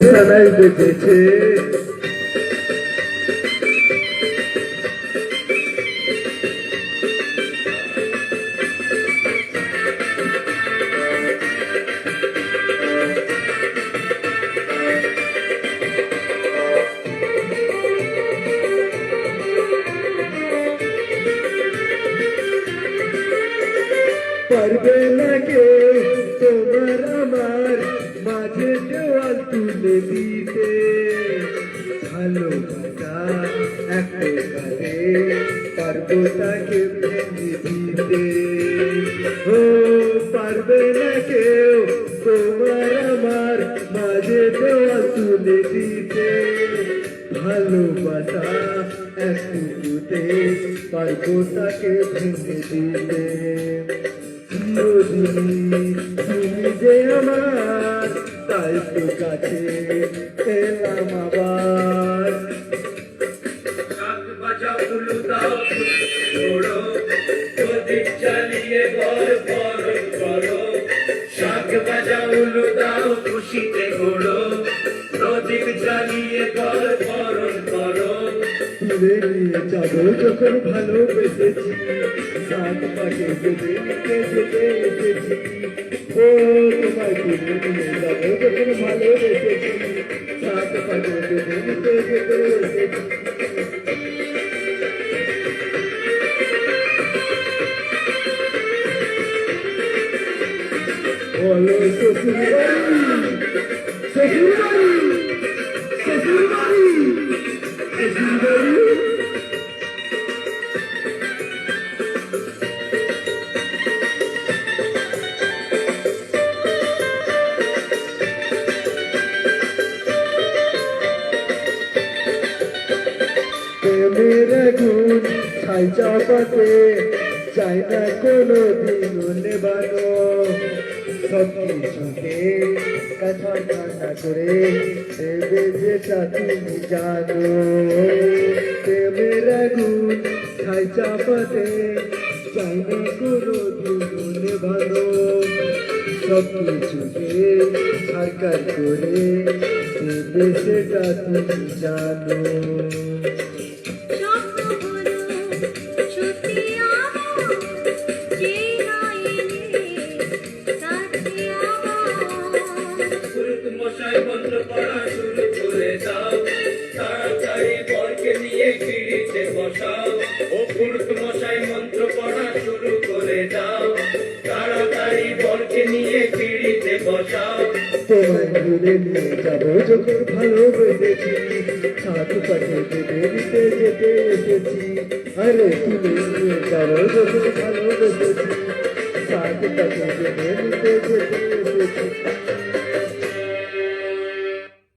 সানাই বেঁচেছে পারবে না কেউ তোমার আমার মাঝে দেওয়াল তুলে দিতে ভালোবাসা একেবারে পারবো তাকে ভেঙে দিতে ও পারবে না কেউ তোমার আমার মাঝে দেওয়াল তুলে দিতে ভালোবাসা একটুতে পারবো তাকে ভেঙে দিতে তুমি যে আমার তাই তো কাছে এলাম আবার চালিয়ে শাক বাজা উলু দাও খুশিতে ঘোড়ো প্রদীপ জ্বালিয়ে বরণ করো তুলে নিয়ে যাবো যখন ভালোবেসেছি সাত পাকে যেতে নিতে যেতে এসেছি ও তোমায় তুলে নিয়ে যাবো যখন ভালোবেসেছি সাত পাকে যেতে নিতে যেতে এসেছি বলো শ্বশুর বাড়ি শ্বশুর বাড়ি শ্বশুর বাড়ি শ্বশুর বাড়ি প্রেমের গুণ ছাই চাপাতে চাই না কোনো দিন নেবানো সব কিছুকে কথা ঠান্ডা করে দেবে যেটা তুমি জানো প্রেমের গুণ ছাই চাপাতে চাই না কোনো দিন নেবানো সব কিছুকে সরকার করে দেবে সেটা তুমি জানো মশাই মন্ত্র পড়া শুরু করে দাও তাড়াতাড়ি বরকে নিয়ে পিড়িতে বসাও ও পুরুত মশাই মন্ত্র পড়া শুরু করে দাও তাড়াতাড়ি বরকে নিয়ে পিড়িতে বসাও তোমায় ঘুরে নিয়ে যাবো যখন ভালোবেসেছি সাত পাশে যেতে দিতে যেতে এসেছি আরে তুলে নিয়ে যাবো যখন ভালোবেসেছি সাত পাশে যেতে দিতে যেতে এসেছি